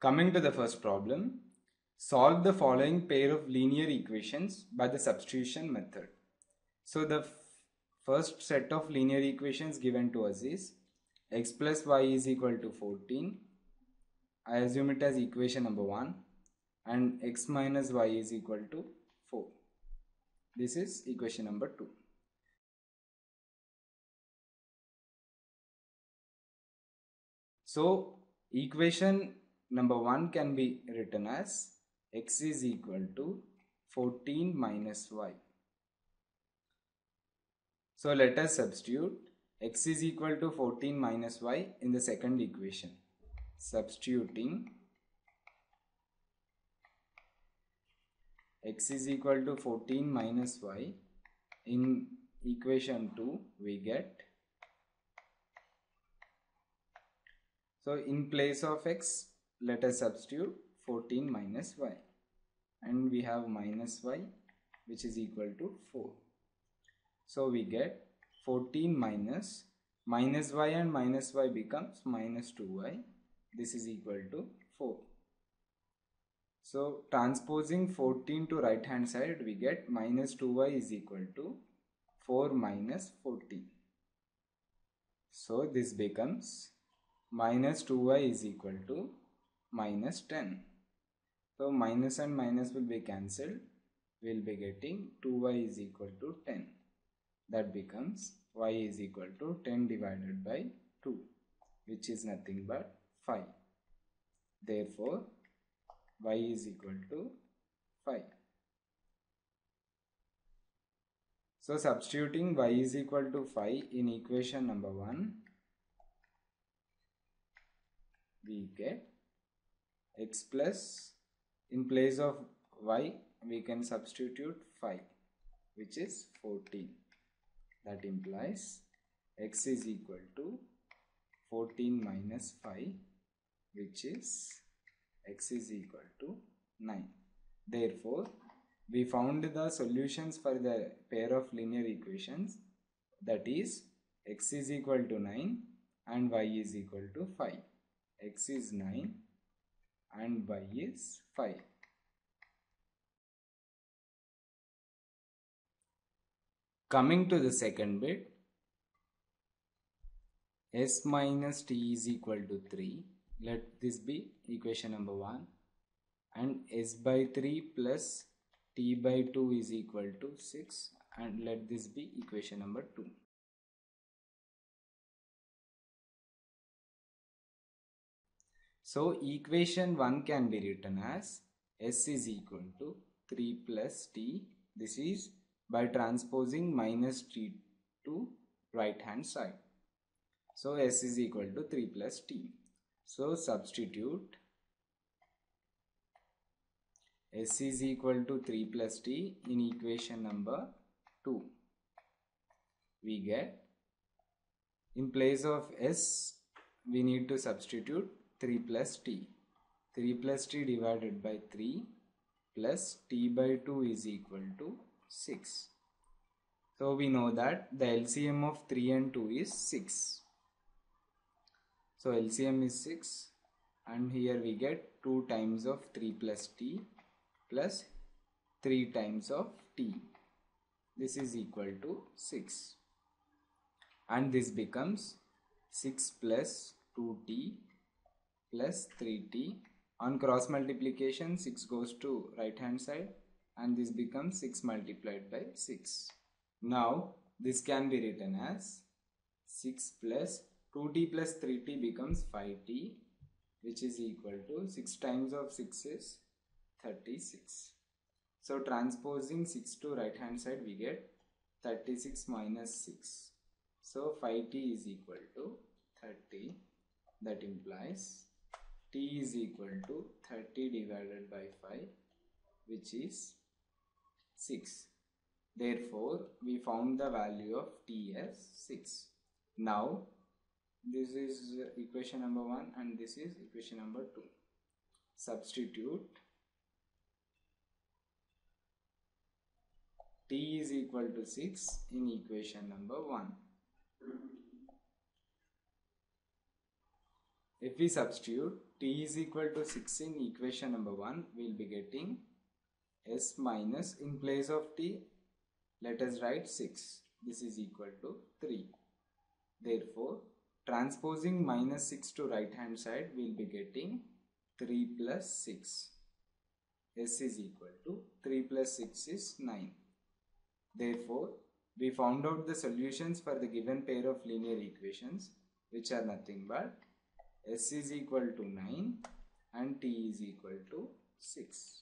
Coming to the first problem, solve the following pair of linear equations by the substitution method. So the first set of linear equations given to us is x plus y is equal to 14. I assume it as equation number 1, and x minus y is equal to 4. This is equation number 2. So equation number 1 can be written as x is equal to 14 minus y. So let us substitute x is equal to 14 minus y in the second equation. Substituting x is equal to 14 minus y in equation 2, we get, so in place of x, let us substitute 14 minus y, and we have minus y, which is equal to 4. So we get 14 minus y, and minus y becomes minus 2y. This is equal to 4. So transposing 14 to right hand side, we get minus 2y is equal to 4 minus 14. So this becomes minus 2y is equal to minus 10. So minus and minus will be cancelled. We will be getting 2y is equal to 10. That becomes y is equal to 10 divided by 2, which is nothing but 5. Therefore, y is equal to 5. So substituting y is equal to 5 in equation number 1, we get x plus, in place of y we can substitute 5, which is 14. That implies x is equal to 14 minus 5, which is x is equal to 9. Therefore, we found the solutions for the pair of linear equations, that is x is equal to 9 and y is equal to 5. X is 9 and y is 5. Coming to the second bit, s minus t is equal to 3. Let this be equation number 1, and s by 3 plus t by 2 is equal to 6, and let this be equation number 2. So equation 1 can be written as s is equal to 3 plus t. This is by transposing minus t to right hand side. So s is equal to 3 plus t. So substitute s is equal to 3 plus t in equation number 2. We get, in place of s, we need to substitute 3 plus t. 3 plus t divided by 3 plus t by 2 is equal to 6. So we know that the LCM of 3 and 2 is 6. So LCM is 6, and here we get 2 times of 3 plus t plus 3 times of t. This is equal to 6. And this becomes 6 plus 2t plus 3t. On cross multiplication, 6 goes to right hand side, and this becomes 6 multiplied by 6. Now this can be written as 6 plus 2t plus 3t becomes 5t, which is equal to 6 times of 6 is 36. So transposing 6 to right hand side, we get 36 minus 6. So 5t is equal to 30. That implies t is equal to 30 divided by 5, which is 6. Therefore, we found the value of t as 6. Now, this is equation number 1 and this is equation number 2. Substitute t is equal to 6 in equation number 1. If we substitute t is equal to 6 in equation number 1, we will be getting s minus, in place of t, let us write 6. This is equal to 3. Therefore, transposing minus 6 to right hand side, we will be getting 3 plus 6. S is equal to 3 plus 6 is 9. Therefore, we found out the solutions for the given pair of linear equations, which are nothing but S is equal to 9 and T is equal to 6.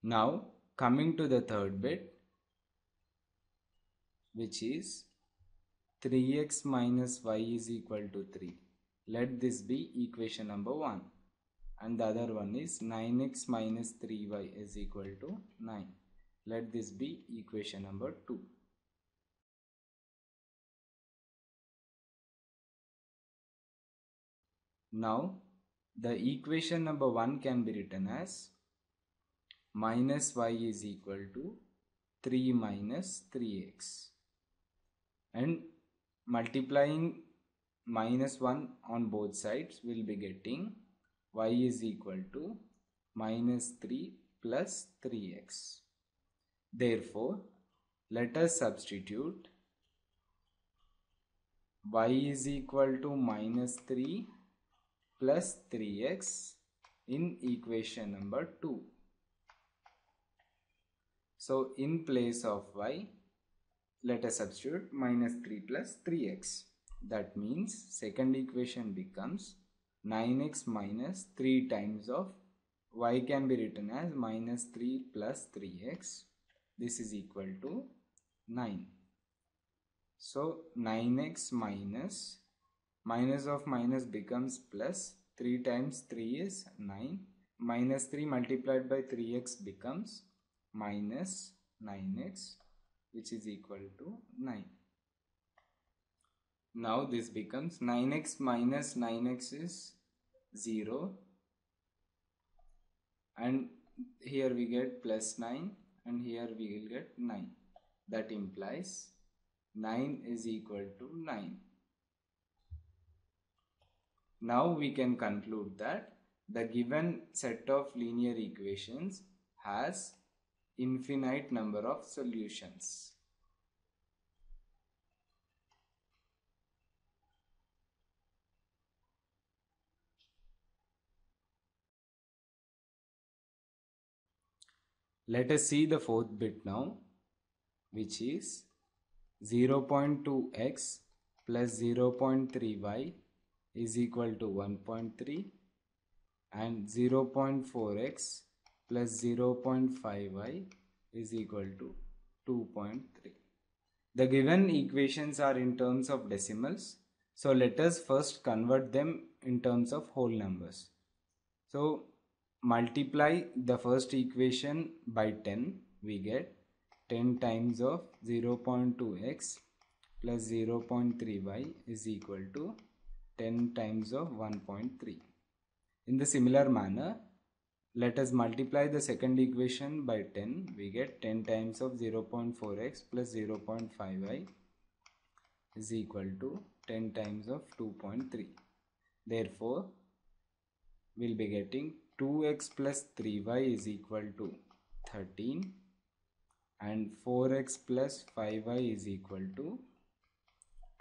Now, coming to the third bit, which is 3x minus y is equal to 3. Let this be equation number 1. And the other one is 9x minus 3y is equal to 9. Let this be equation number 2. Now, the equation number 1 can be written as minus y is equal to 3 minus 3x. And multiplying minus 1 on both sides, we will be getting y is equal to minus 3 plus 3x. Therefore, let us substitute y is equal to minus 3 plus 3x in equation number 2. So, in place of y, let us substitute minus 3 plus 3x. That means second equation becomes 9x minus 3 times of y can be written as minus 3 plus 3x. This is equal to 9. So 9x minus of minus becomes plus, 3 times 3 is 9. Minus 3 multiplied by 3x becomes minus 9x, which is equal to 9. Now this becomes 9x minus 9x is 0, and here we get plus 9 and here we will get 9. That implies 9 is equal to 9. Now we can conclude that the given set of linear equations has infinite number of solutions. Let us see the fourth bit now, which is 0.2x plus 0.3y is equal to 1.3 and 0.4x plus 0.5y is equal to 2.3. The given equations are in terms of decimals. So let us first convert them in terms of whole numbers. So multiply the first equation by 10, we get 10 times of 0.2x plus 0.3y is equal to 10 times of 1.3. In the similar manner, let us multiply the second equation by 10, we get 10 times of 0.4x plus 0.5y is equal to 10 times of 2.3. Therefore, we will be getting 2x plus 3y is equal to 13 and 4x plus 5y is equal to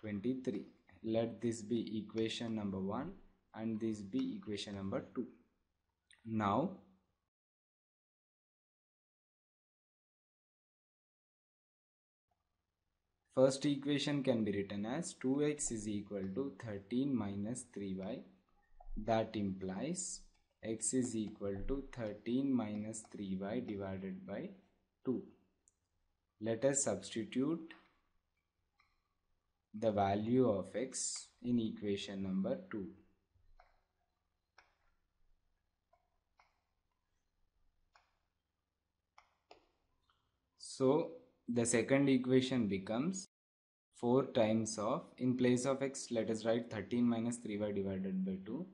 23. Let this be equation number 1 and this be equation number 2. Now, first equation can be written as 2x is equal to 13 minus 3y. That implies x is equal to 13 minus 3y divided by 2. Let us substitute the value of x in equation number 2. So the second equation becomes 4 times of, in place of x, let us write 13 minus 3y divided by 2.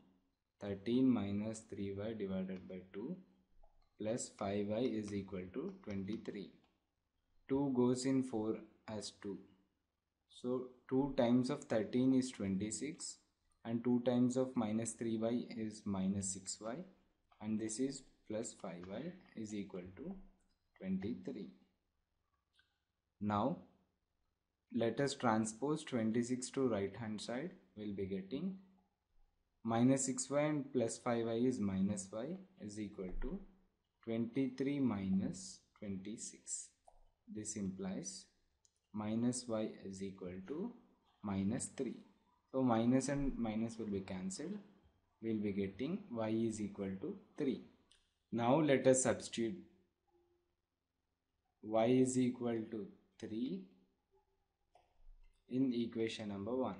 13 minus 3y divided by 2 plus 5y is equal to 23. 2 goes in 4 as 2. So 2 times of 13 is 26 and 2 times of minus 3y is minus 6y and this is plus 5y is equal to 23. Now let us transpose 26 to right hand side. We'll be getting minus 6y and plus 5y is minus y is equal to 23 minus 26. This implies minus y is equal to minus 3. So minus and minus will be cancelled. We'll be getting y is equal to 3. Now let us substitute y is equal to 3 in equation number 1.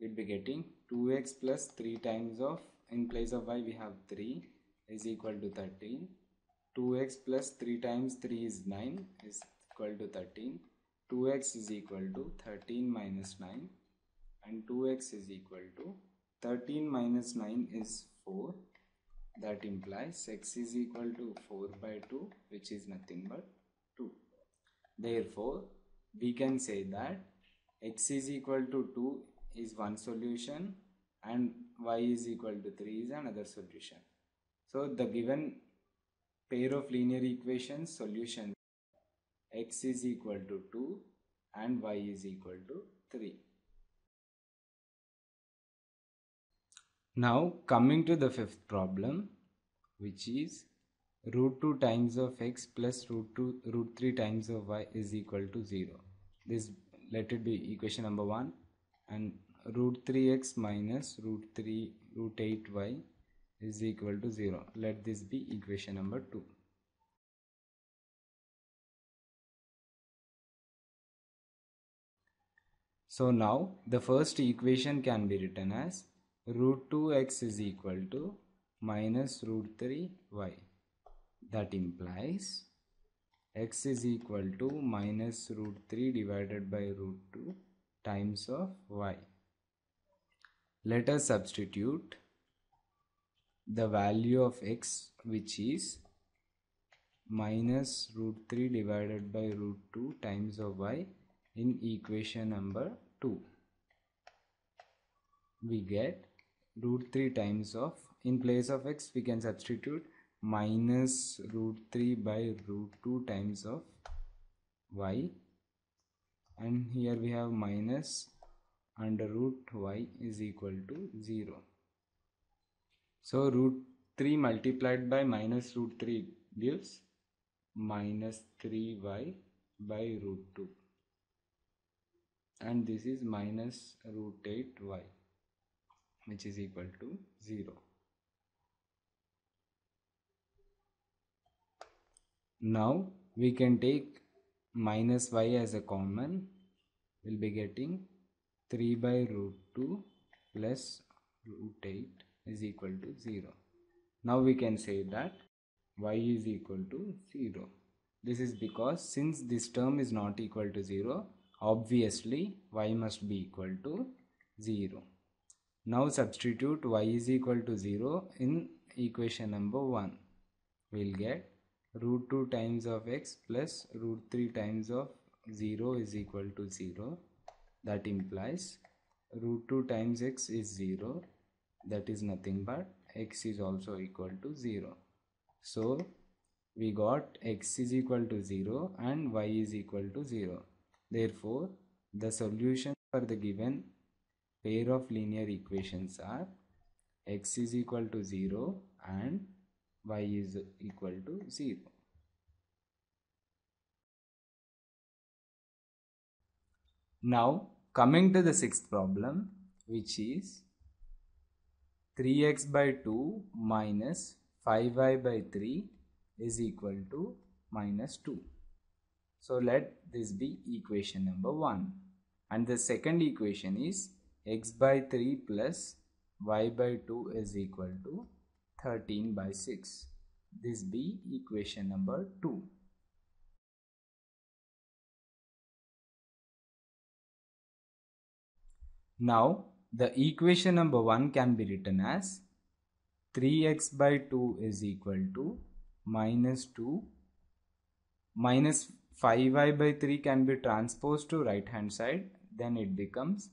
We'll be getting 2x plus 3 times of, in place of y we have 3 is equal to 13. 2x plus 3 times 3 is 9 is equal to 13. 2x is equal to 13 minus 9 and 2x is equal to 13 minus 9 is 4. That implies x is equal to 4 by 2, which is nothing but 2. Therefore, we can say that x is equal to 2 is one solution and y is equal to 3 is another solution. So the given pair of linear equations solution x is equal to 2 and y is equal to 3. Now coming to the fifth problem, which is root 2 times of x plus root 3 times of y is equal to 0. This let it be equation number 1, and root 3x minus root 8y is equal to 0. Let this be equation number 2. So now the first equation can be written as root 2x is equal to minus root 3y. That implies x is equal to minus root 3 divided by root 2 times of y. Let us substitute the value of x, which is minus root 3 divided by root 2 times of y, in equation number 2. We get root 3 times of, in place of x we can substitute minus root 3 by root 2 times of y, and here we have minus under root y is equal to 0. So root 3 multiplied by minus root 3 gives minus 3y by root 2, and this is minus root 8y, which is equal to 0. Now we can take minus y as a common. We'll be getting 3 by root 2 plus root 8 is equal to 0. Now we can say that y is equal to 0. This is because since this term is not equal to 0, obviously y must be equal to 0. Now substitute y is equal to 0 in equation number 1. We'll get root 2 times of x plus root 3 times of 0 is equal to 0. That implies root 2 times x is 0. That is nothing but x is also equal to 0. So we got x is equal to 0 and y is equal to 0. Therefore, the solution for the given pair of linear equations are x is equal to 0 and y is equal to 0. Now coming to the sixth problem, which is 3x by 2 minus 5y by 3 is equal to minus 2. So let this be equation number 1, and the second equation is x by 3 plus y by 2 is equal to 13 by 6. This be equation number 2. Now the equation number 1 can be written as 3x by 2 is equal to minus 2 minus 5y by 3 can be transposed to right hand side, then it becomes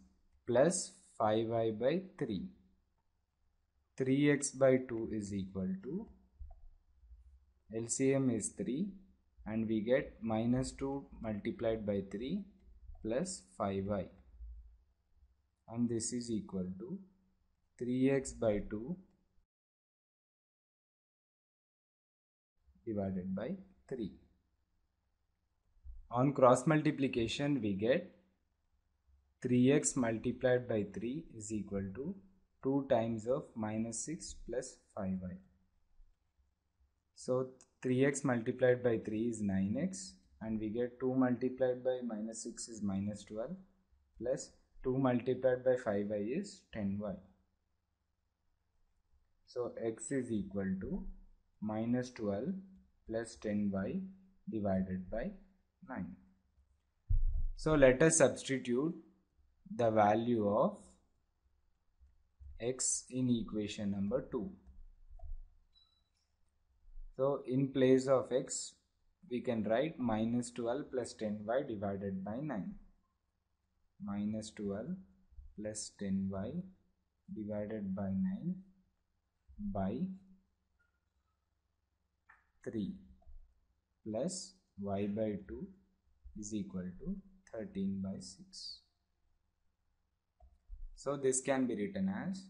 plus 5y by 3. 3x by 2 is equal to, LCM is 3, and we get minus 2 multiplied by 3 plus 5y, and this is equal to 3x by 2 divided by 3. On cross multiplication, we get 3x multiplied by 3 is equal to 2 times of minus 6 plus 5y. So 3x multiplied by 3 is 9x, and we get 2 multiplied by minus 6 is minus 12 plus 2 multiplied by 5y is 10y. So x is equal to minus 12 plus 10y divided by 9. So let us substitute the value of x in equation number 2. So in place of x, we can write minus 12 plus 10y divided by 9. Minus 12 plus 10y divided by 9 by 3 plus y by 2 is equal to 13 by 6. So this can be written as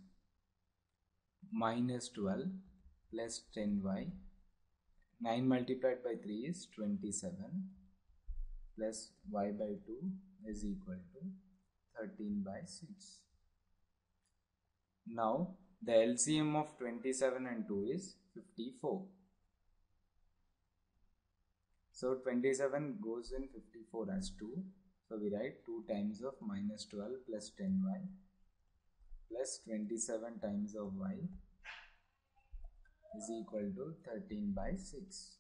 minus 12 plus 10y, 9 multiplied by 3 is 27, plus y by 2 is equal to 13 by 6. Now the LCM of 27 and 2 is 54. So 27 goes in 54 as 2. So we write 2 times of minus 12 plus 10y plus 27 times of y is equal to 13 by 6.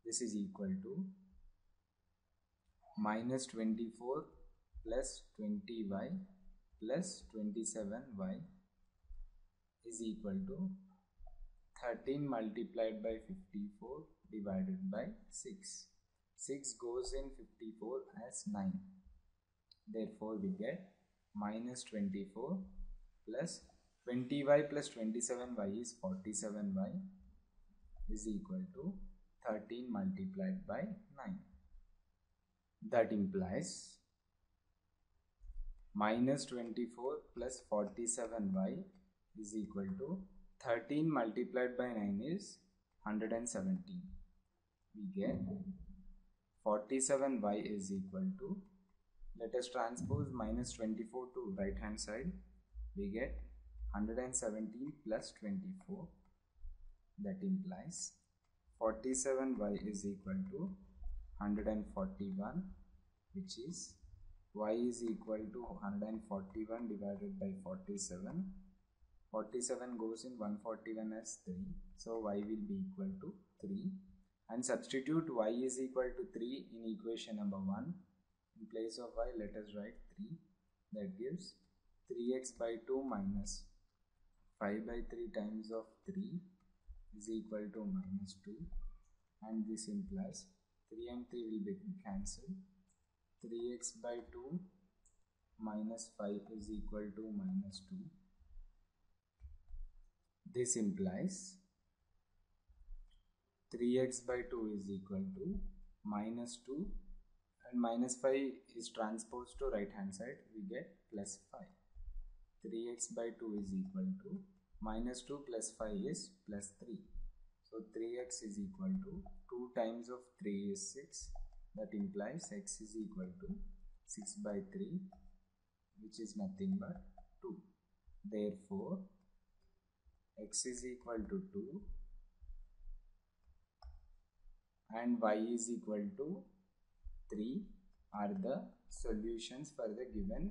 This is equal to minus 24 plus 20y plus 27y is equal to 13 multiplied by 54 divided by 6. 6 goes in 54 as 9. Therefore we get minus 24 plus 20y plus 27y is 47y is equal to 13 multiplied by 9. That implies minus 24 plus 47y is equal to 13 multiplied by 9 is 117. We get 47y is equal to, let us transpose minus 24 to right hand side, we get 117 plus 24. That implies 47y is equal to 141, which is y is equal to 141 divided by 47. 47 goes in 141 as 3, so y will be equal to 3, and substitute y is equal to 3 in equation number 1. In place of y, let us write 3. That gives 3x by 2 minus 5 by 3 times of 3 is equal to minus 2, and this implies 3 and 3 will be cancelled. 3x by 2 minus 5 is equal to minus 2. This implies 3x by 2 is equal to minus 2, and minus 5 is transposed to right hand side, we get plus 5. 3x by 2 is equal to minus 2 plus 5 is plus 3. So 3x is equal to 2 times of 3 is 6. That implies x is equal to 6 by 3, which is nothing but 2. Therefore x is equal to 2 and y is equal to 3 are the solutions for the given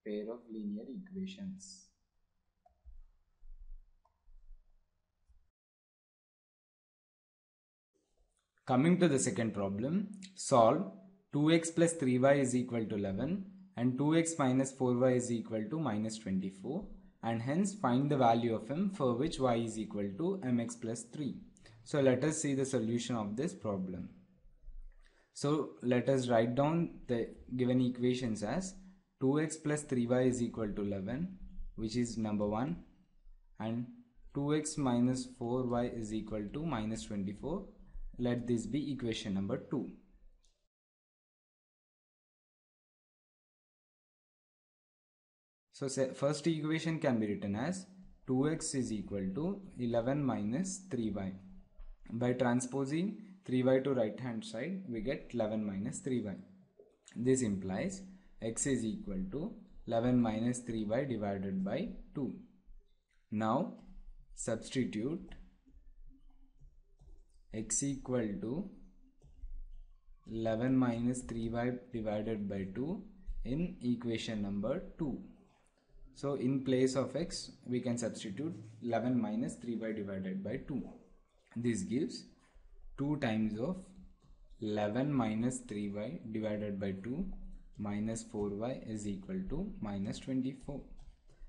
pair of linear equations. Coming to the second problem, solve 2x plus 3y is equal to 11 and 2x minus 4y is equal to minus 24, and hence find the value of m for which y is equal to mx plus 3. So let us see the solution of this problem. So let us write down the given equations as 2x plus 3y is equal to 11, which is number 1, and 2x minus 4y is equal to minus 24. Let this be equation number 2. So first equation can be written as 2x is equal to 11 minus 3y. By transposing 3y to right hand side, we get 11 minus 3y. This implies x is equal to 11 minus 3y divided by 2. Now substitute x equal to 11 minus 3y divided by 2 in equation number 2. So in place of x, we can substitute 11 minus 3y divided by 2. This gives 2 times of 11 minus 3y divided by 2 minus 4y is equal to minus 24.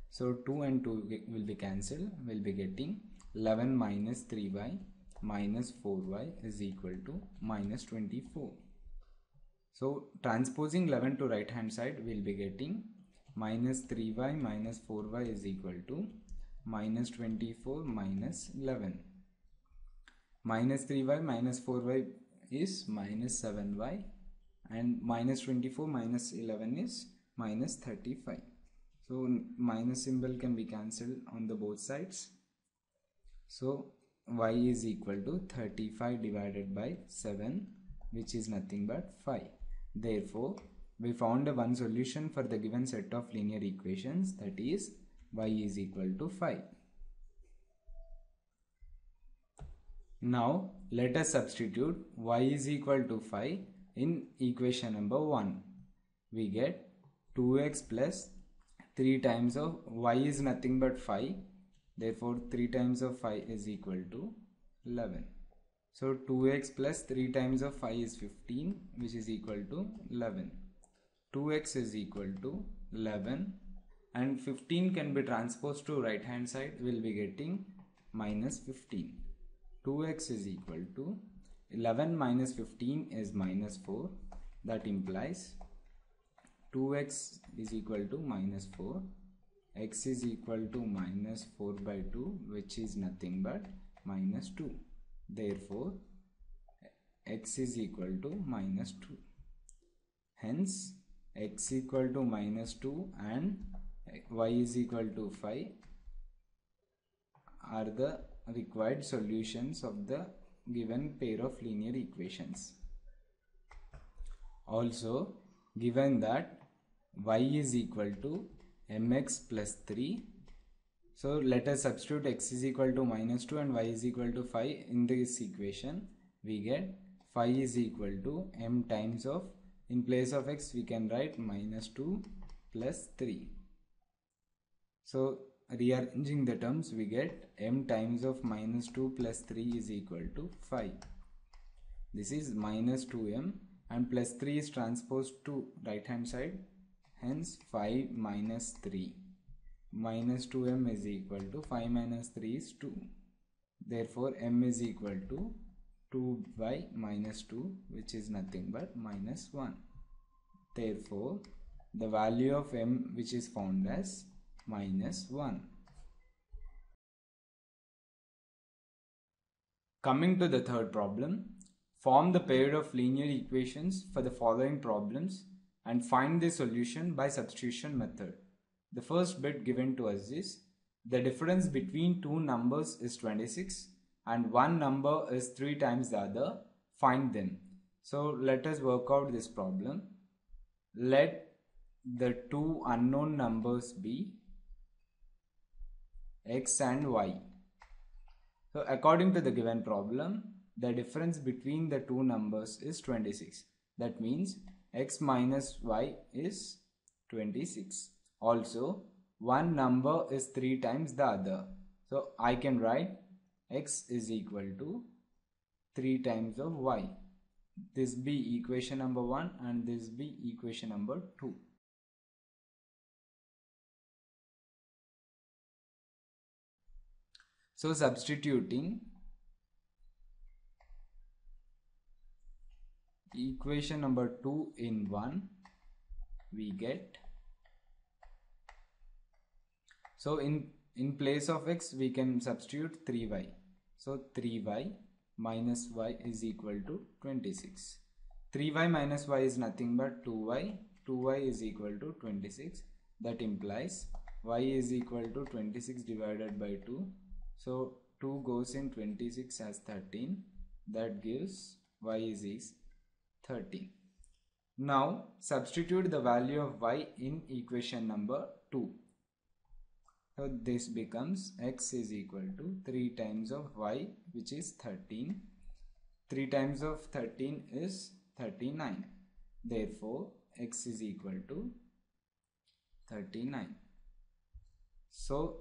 So 2 and 2 will be cancelled. We'll be getting 11 minus 3y minus 4y is equal to minus 24. So transposing 11 to right hand side, we'll be getting minus 3y minus 4y is equal to minus 24 minus 11. Minus 3y minus 4y is minus 7y, and minus 24 minus 11 is minus 35. So minus symbol can be cancelled on the both sides. So y is equal to 35 divided by 7, which is nothing but 5. Therefore, we found a one solution for the given set of linear equations, that is y is equal to 5. Now let us substitute y is equal to 5 in equation number 1. We get 2x plus 3 times of y is nothing but 5. Therefore 3 times of 5 is equal to 11. So 2x plus 3 times of 5 is 15, which is equal to 11. 2x is equal to 11, and 15 can be transposed to right hand side. We will be getting minus 15. 2x is equal to 11 minus 15 is minus 4. That implies 2x is equal to minus 4. X is equal to minus 4 by 2, which is nothing but minus 2. Therefore, x is equal to minus 2. Hence, x equal to minus 2 and y is equal to 5 are the required solutions of the given pair of linear equations. Also, given that y is equal to mx plus 3, so let us substitute x is equal to minus 2 and y is equal to 5 in this equation. We get 5 is equal to m times of, in place of x we can write minus 2 plus 3. So rearranging the terms, we get m times of minus 2 plus 3 is equal to 5. This is minus 2m, and plus 3 is transposed to right hand side. Hence 5 minus 3. Minus 2m is equal to 5 minus 3 is 2. Therefore m is equal to 2 by minus 2, which is nothing but minus 1. Therefore, the value of m which is found as minus 1. Coming to the third problem, form the pair of linear equations for the following problems and find the solution by substitution method. The first bit given to us is the difference between two numbers is 26 and one number is 3 times the other. Find them. So let us work out this problem. Let the two unknown numbers be x and y. So according to the given problem, the difference between the two numbers is 26. That means x minus y is 26. Also, one number is 3 times the other. So I can write x is equal to 3 times of y. This be equation number 1 and this be equation number 2. So substituting equation number 2 in 1, we get, so in place of x we can substitute 3y. So 3y minus y is equal to 26. 3y minus y is nothing but 2y. 2y is equal to 26. That implies y is equal to 26 divided by 2. So 2 goes in 26 as 13. That gives y is 13. Now substitute the value of y in equation number 2. So this becomes x is equal to 3 times of y, which is 13. 3 times of 13 is 39. Therefore, x is equal to 39. So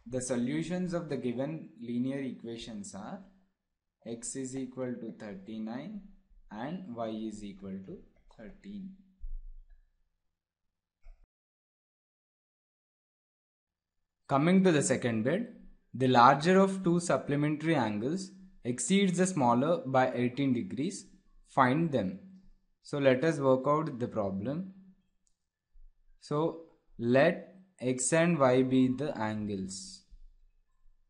the solutions of the given linear equations are x is equal to 39 and y is equal to 13. Coming to the second bit, the larger of two supplementary angles exceeds the smaller by 18 degrees. Find them. So let us work out the problem. So let x and y be the angles.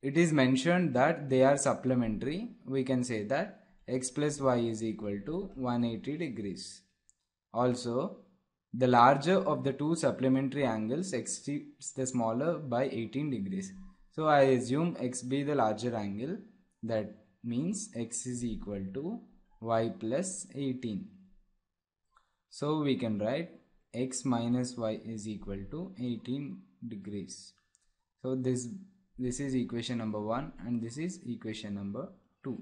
It is mentioned that they are supplementary. We can say that x plus y is equal to 180 degrees. Also, the larger of the two supplementary angles exceeds the smaller by 18 degrees. So I assume x be the larger angle. That means x is equal to y plus 18. So we can write x minus y is equal to 18 degrees. So this is equation number 1 and this is equation number 2.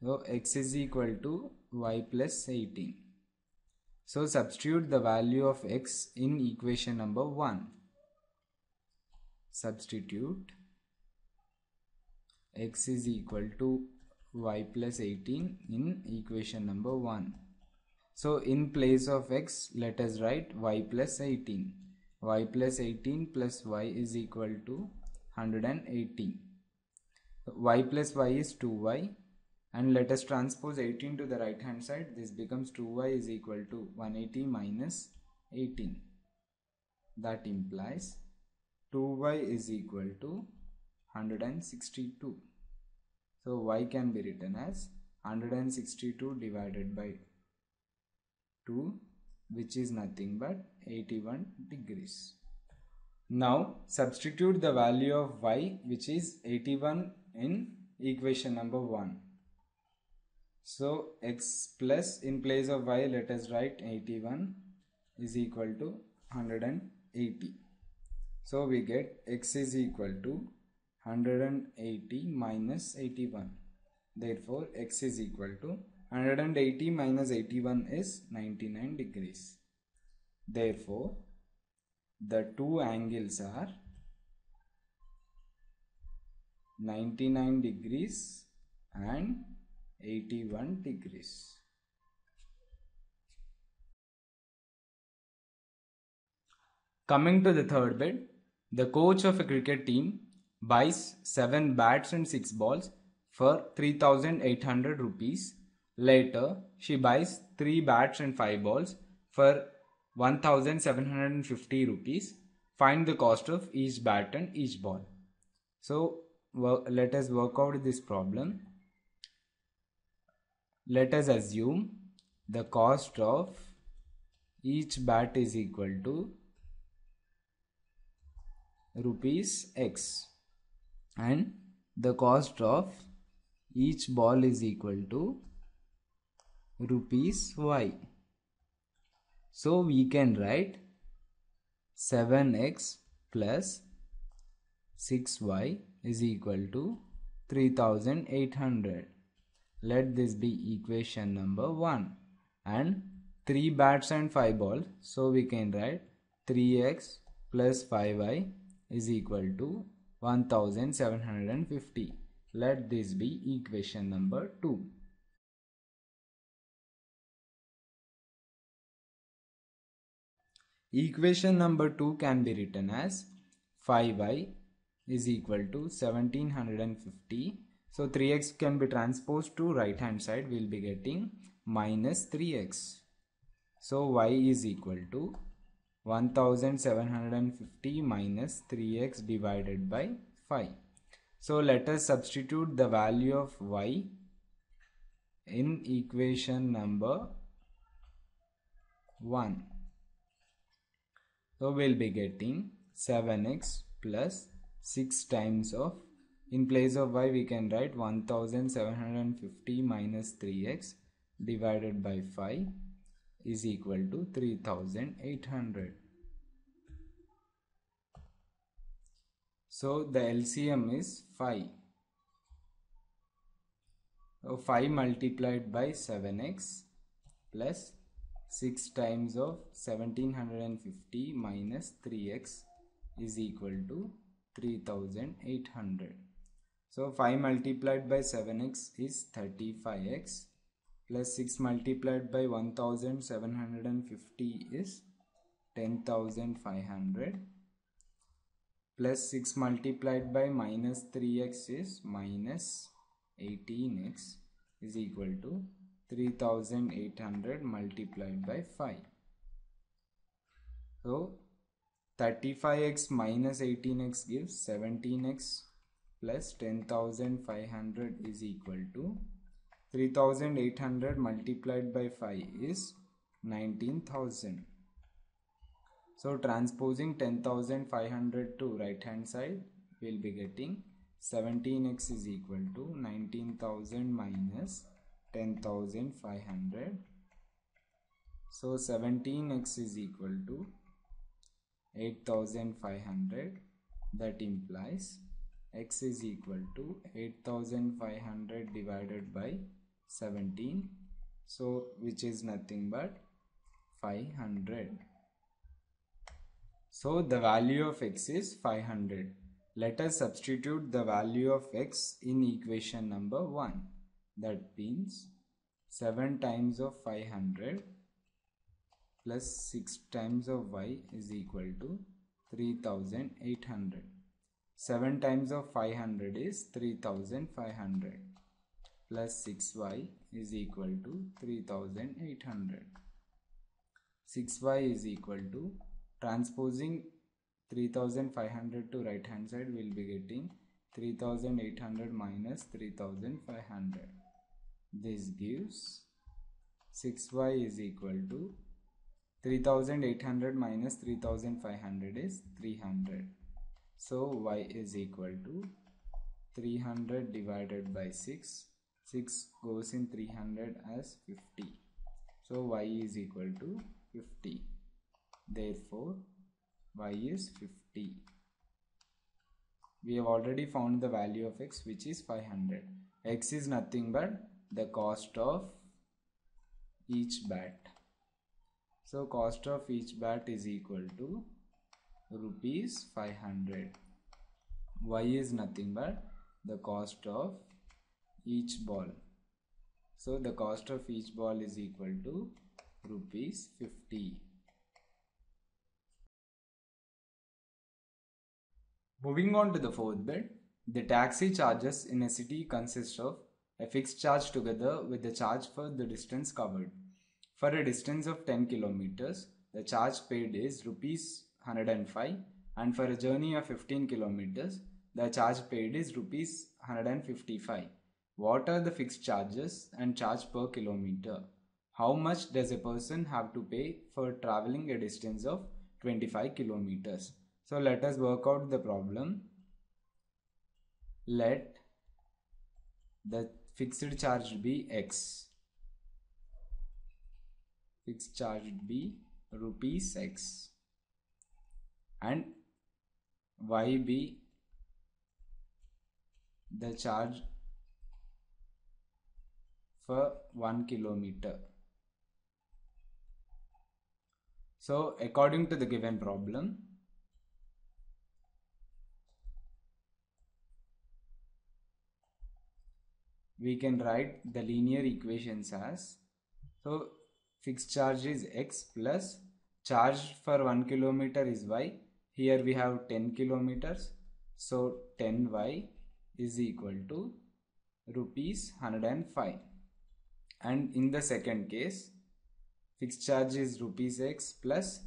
So x is equal to y plus 18. So substitute the value of x in equation number 1. Substitute x is equal to y plus 18 in equation number 1. So in place of x, let us write y plus 18. Y plus 18 plus y is equal to 180. Y plus y is 2y. And let us transpose 18 to the right hand side. This becomes 2y is equal to 180 minus 18. That implies 2y is equal to 162. So y can be written as 162 divided by 2, which is nothing but 81 degrees. Now substitute the value of y, which is 81, in equation number 1. So x plus, in place of y let us write 81 is equal to 180. So we get x is equal to 180 minus 81. Therefore x is equal to 180 minus 81 is 99 degrees. Therefore the two angles are 99 degrees and 81 degrees. Coming to the third bit, the coach of a cricket team buys 7 bats and 6 balls for 3,800 rupees. Later, she buys 3 bats and 5 balls for 1,750 rupees. Find the cost of each bat and each ball. So let us work out this problem. Let us assume the cost of each bat is equal to rupees x and the cost of each ball is equal to rupees y. So we can write 7x plus 6y is equal to 3,800. Let this be equation number 1. And 3 bats and 5 balls. So we can write 3x plus 5y is equal to 1,750. Let this be equation number 2. Equation number 2 can be written as 5y is equal to 1750. So 3x can be transposed to right hand side. We'll be getting minus 3x. So y is equal to 1750 minus 3x divided by 5. So let us substitute the value of y in equation number 1. So we'll be getting 7x plus 6 times of, in place of y we can write 1750 minus 3x divided by 5 is equal to 3800. So the LCM is 5. So 5 multiplied by 7x plus 6 times of 1750 minus 3x is equal to 3800. So 5 multiplied by 7x is 35x plus 6 multiplied by 1750 is 10,500 plus 6 multiplied by minus 3x is minus 18x is equal to 3800 multiplied by 5. So 35x minus 18x gives 17x plus 10,500 is equal to 3800 multiplied by 5 is 19,000. So transposing 10,500 to right hand side, we'll be getting 17x is equal to 19,000 minus 10,500. So 17x is equal to 8,500. That implies x is equal to 8,500 divided by 17. So which is nothing but 500. So the value of x is 500. Let us substitute the value of x in equation number 1. That means 7 times of 500 plus 6 times of y is equal to 3800. 7 times of 500 is 3500 plus 6y is equal to 3800. 6y is equal to, transposing 3500 to right hand side, we will be getting 3800 minus 3500. This gives 6y is equal to 3800 minus 3500 is 300. So y is equal to 300 divided by 6. 6 goes in 300 as 50. So y is equal to 50. Therefore y is 50. We have already found the value of x, which is 500. X is nothing but the cost of each bat. So cost of each bat is equal to rupees 500. Y is nothing but the cost of each ball. So the cost of each ball is equal to rupees 50. Moving on to the fourth bit, the taxi charges in a city consist of a fixed charge together with the charge for the distance covered. For a distance of 10 kilometers, the charge paid is rupees 105, and for a journey of 15 kilometers, the charge paid is rupees 155. What are the fixed charges and charge per kilometer? How much does a person have to pay for traveling a distance of 25 kilometers? So let us work out the problem. Let the fixed charge be x. Fixed charge be rupees x and y be the charge for 1 kilometer. So according to the given problem, we can write the linear equations as, so fixed charge is x plus charge for 1 kilometer is y. Here we have 10 kilometers. So 10y is equal to rupees 105. And in the second case, fixed charge is rupees x plus,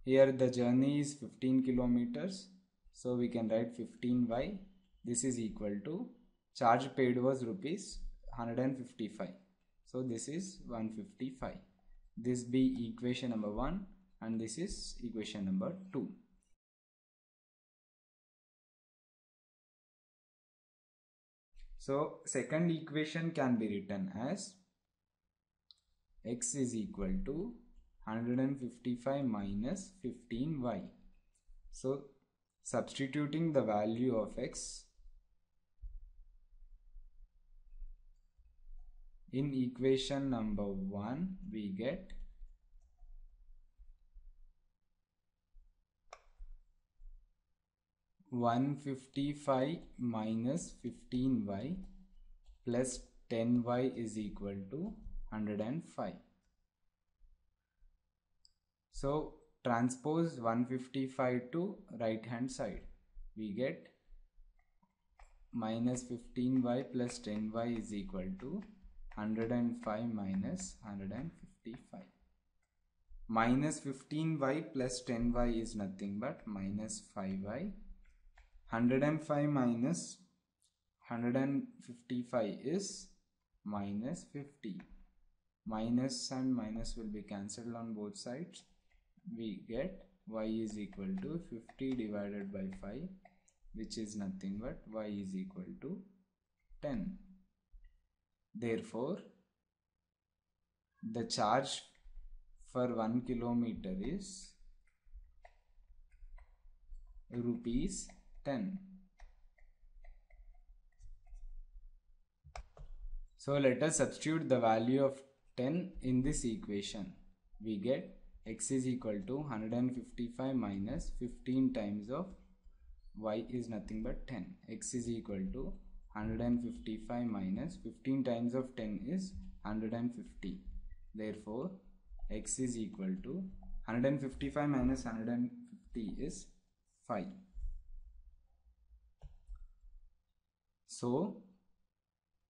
here the journey is 15 kilometers. So we can write 15y. This is equal to, charge paid was rupees 155. So this is 155. This be equation number 1 and this is equation number 2. So second equation can be written as x is equal to 155 minus 15y. So substituting the value of x in equation number 1, we get 155 minus 15y plus 10y is equal to 105. So transpose 155 to right hand side. We get minus 15y plus 10y is equal to 105 minus 155. Minus 15y plus 10y is nothing but minus 5y. 105 minus 155 is minus 50. Minus and minus will be cancelled on both sides. We get y is equal to 50 divided by 5, which is nothing but y is equal to 10. Therefore, the charge for 1 kilometer is rupees 10. So let us substitute the value of 10 in this equation. We get x is equal to 155 minus 15 times of y is nothing but 10. X is equal to 155 minus 15 times of 10 is 150. Therefore, x is equal to 155 minus 150 is 5. So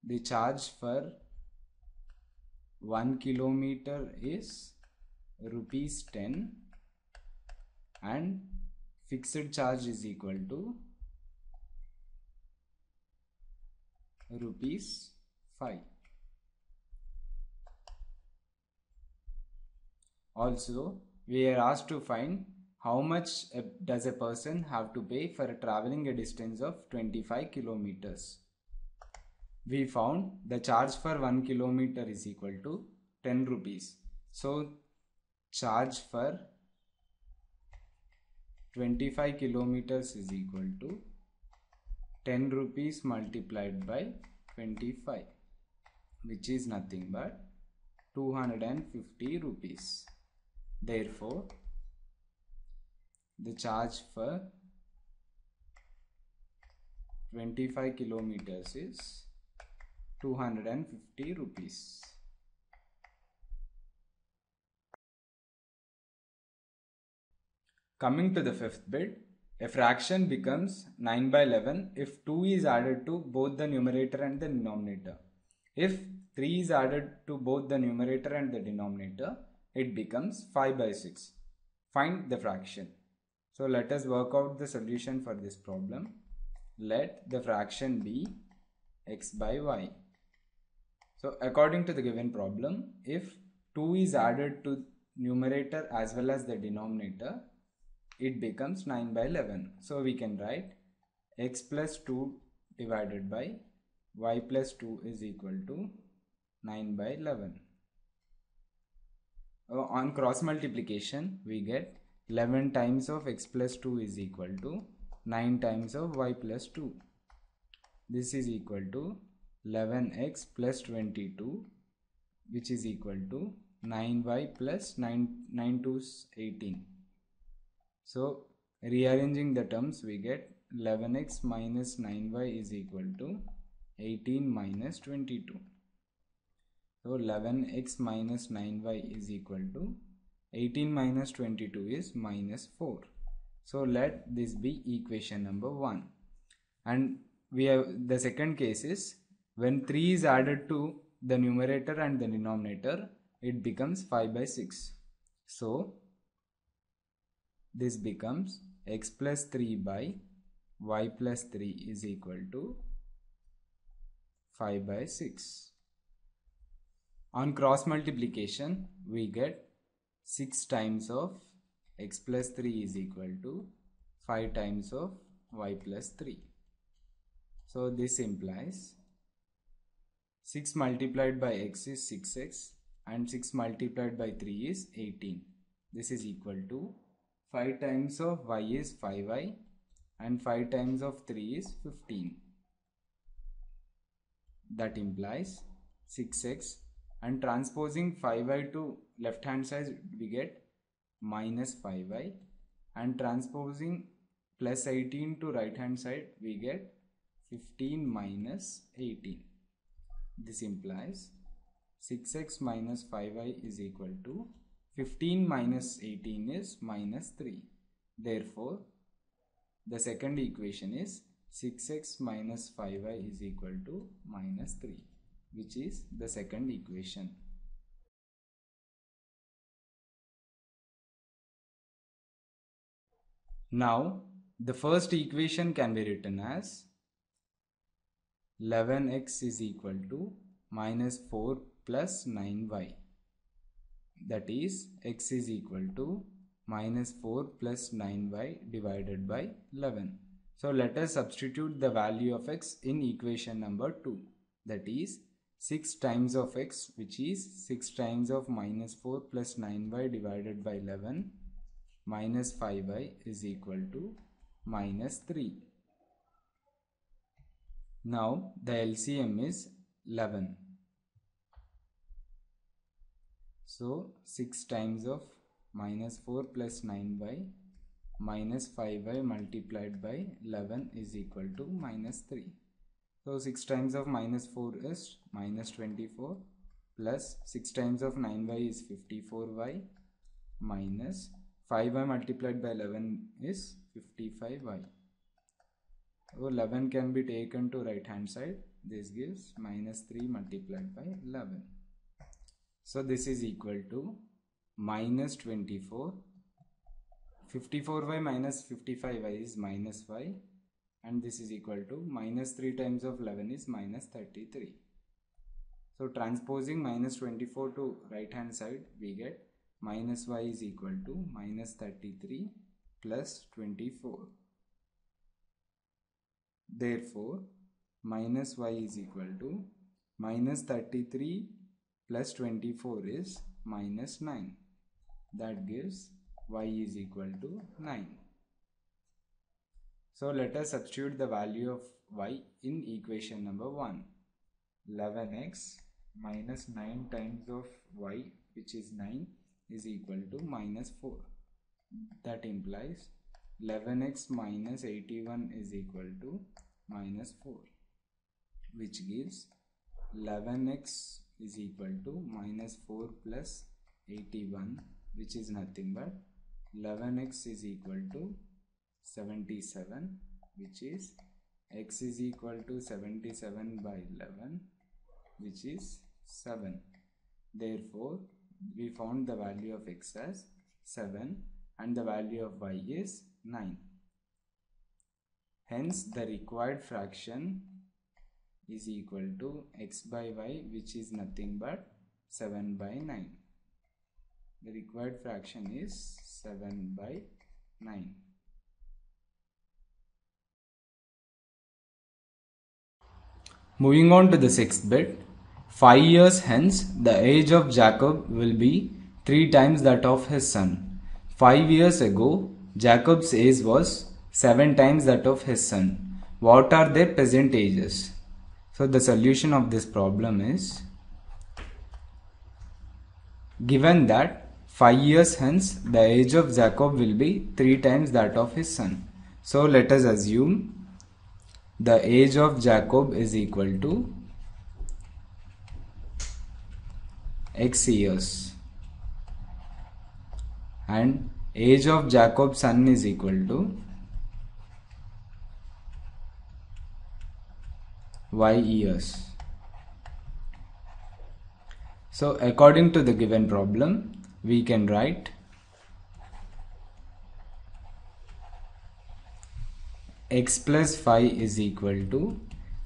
the charge for 1 kilometer is rupees 10 and fixed charge is equal to rupees 5. Also, we are asked to find how much does a person have to pay for traveling a distance of 25 kilometers. We found the charge for 1 kilometer is equal to 10 rupees. So charge for 25 kilometers is equal to 10 rupees multiplied by 25, which is nothing but 250 rupees. Therefore, the charge for 25 kilometers is 250 rupees. Coming to the fifth bit, a fraction becomes 9 by 11 if 2 is added to both the numerator and the denominator. If 3 is added to both the numerator and the denominator, it becomes 5 by 6. Find the fraction. So let us work out the solution for this problem. Let the fraction be x by y. So according to the given problem, if 2 is added to numerator as well as the denominator, it becomes 9 by 11. So we can write x plus 2 divided by y plus 2 is equal to 9 by 11. On cross multiplication, we get 11 times of x plus 2 is equal to 9 times of y plus 2. This is equal to 11x plus 22, which is equal to 9y plus 9 to 18. So rearranging the terms, we get 11x minus 9y is equal to 18 minus 22. So 11x minus 9y is equal to 18 minus 22 is minus 4. So let this be equation number 1. And we have the second case is when 3 is added to the numerator and the denominator, it becomes 5 by 6. So this becomes x plus 3 by y plus 3 is equal to 5 by 6. On cross multiplication, we get 6 times of x plus 3 is equal to 5 times of y plus 3. So this implies 6 multiplied by x is 6x and 6 multiplied by 3 is 18. This is equal to 5 times of y is 5y and 5 times of 3 is 15. That implies 6x, and transposing 5y to left hand side we get minus 5y, and transposing plus 18 to right hand side we get 15 minus 18. This implies 6x minus 5y is equal to 15 minus 18 is minus 3. Therefore, the second equation is 6x minus 5y is equal to minus 3, which is the second equation. Now, the first equation can be written as 11x is equal to minus 4 plus 9y. That is, x is equal to minus 4 plus 9y divided by 11. So let us substitute the value of x in equation number 2. That is 6 times of x, which is 6 times of minus 4 plus 9y divided by 11 minus 5y is equal to minus 3. Now the LCM is 11. So 6 times of minus 4 plus 9y minus 5y multiplied by 11 is equal to minus 3. So 6 times of minus 4 is minus 24 plus 6 times of 9y is 54y minus 5y multiplied by 11 is 55y. So 11 can be taken to right hand side. This gives minus 3 multiplied by 11. So this is equal to minus 24. 54y minus 55y is minus y, and this is equal to minus 3 times of 11 is minus 33. So transposing minus 24 to right hand side we get minus y is equal to minus 33 plus 24. Therefore, minus y is equal to minus 33 plus 24 is minus 9. That gives y is equal to 9. So let us substitute the value of y in equation number 1. 11x minus 9 times of y, which is 9, is equal to minus 4. That implies 11x minus 81 is equal to minus 4, which gives 11x is equal to minus 4 plus 81, which is nothing but 11x is equal to 77, which is x is equal to 77 by 11, which is 7. Therefore, we found the value of x as 7 and the value of y is 9. Hence, the required fraction is equal to x by y, which is nothing but 7 by 9. The required fraction is 7 by 9. Moving on to the sixth bit. 5 years hence, the age of Jacob will be 3 times that of his son. 5 years ago, Jacob's age was 7 times that of his son. What are their present ages? So the solution of this problem is, given that 5 years hence, the age of Jacob will be 3 times that of his son. So let us assume the age of Jacob is equal to x years and age of Jacob's son is equal to y years. So according to the given problem, we can write x plus 5 is equal to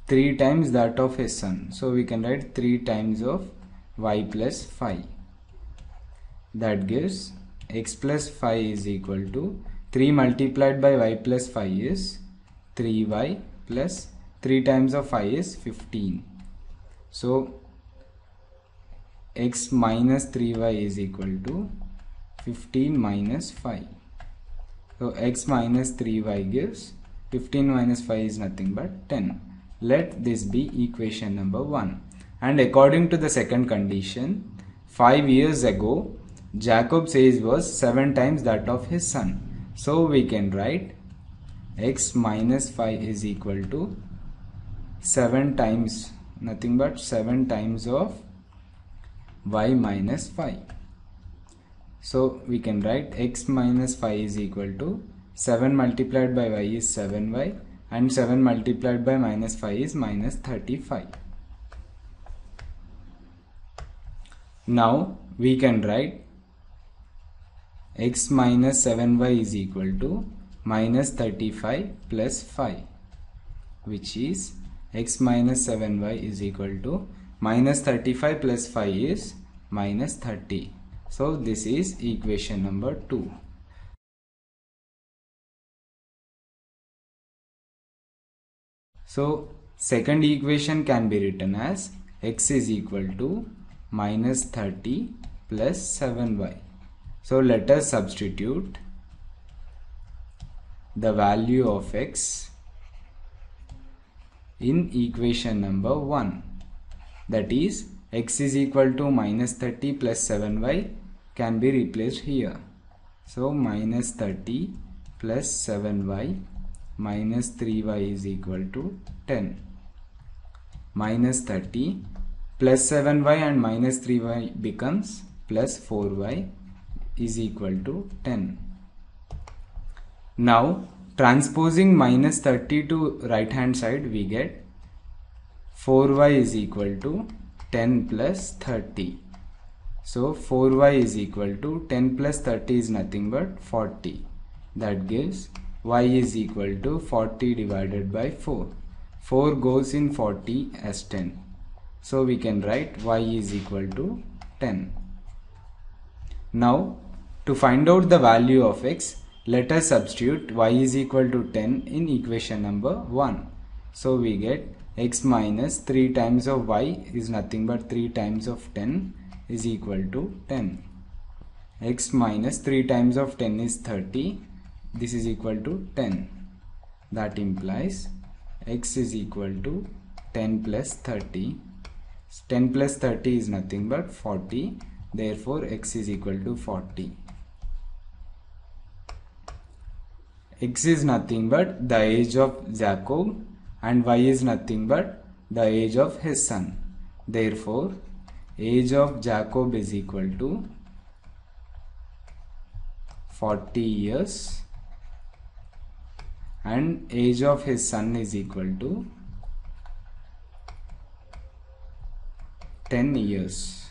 3 times that of his son. So we can write 3 times of y plus 5. That gives x plus 5 is equal to 3 multiplied by y plus 5 is 3y plus 3 times of 5 is 15. So x minus 3y is equal to 15 minus 5. So x minus 3y gives 15 minus 5 is nothing but 10. Let this be equation number 1. And according to the second condition, 5 years ago, Jacob's age was 7 times that of his son. So we can write x minus 5 is equal to 7 times, nothing but 7 times of y minus 5. So we can write x minus 5 is equal to 7 multiplied by y is 7y and 7 multiplied by minus 5 is minus 35. Now we can write x minus 7y is equal to minus 35 plus 5, which is x minus 7y is equal to minus 35 plus 5 is minus 30. So this is equation number 2. So second equation can be written as x is equal to minus 30 plus 7y. So let us substitute the value of x in equation number 1. That is, x is equal to minus 30 plus 7y can be replaced here. So minus 30 plus 7y minus 3y is equal to 10. Minus 30 plus 7y and minus 3y becomes plus 4y is equal to 10. Now transposing minus 30 to right hand side, we get 4y is equal to 10 plus 30. So 4y is equal to 10 plus 30 is nothing but 40. That gives y is equal to 40 divided by 4. 4 goes in 40 as 10. So we can write y is equal to 10. Now to find out the value of x, let us substitute y is equal to 10 in equation number 1. So we get x minus 3 times of y is nothing but 3 times of 10 is equal to 10. X minus 3 times of 10 is 30. This is equal to 10. That implies x is equal to 10 plus 30. 10 plus 30 is nothing but 40. Therefore x is equal to 40. X is nothing but the age of Jacob and y is nothing but the age of his son. Therefore age of Jacob is equal to 40 years and age of his son is equal to 10 years.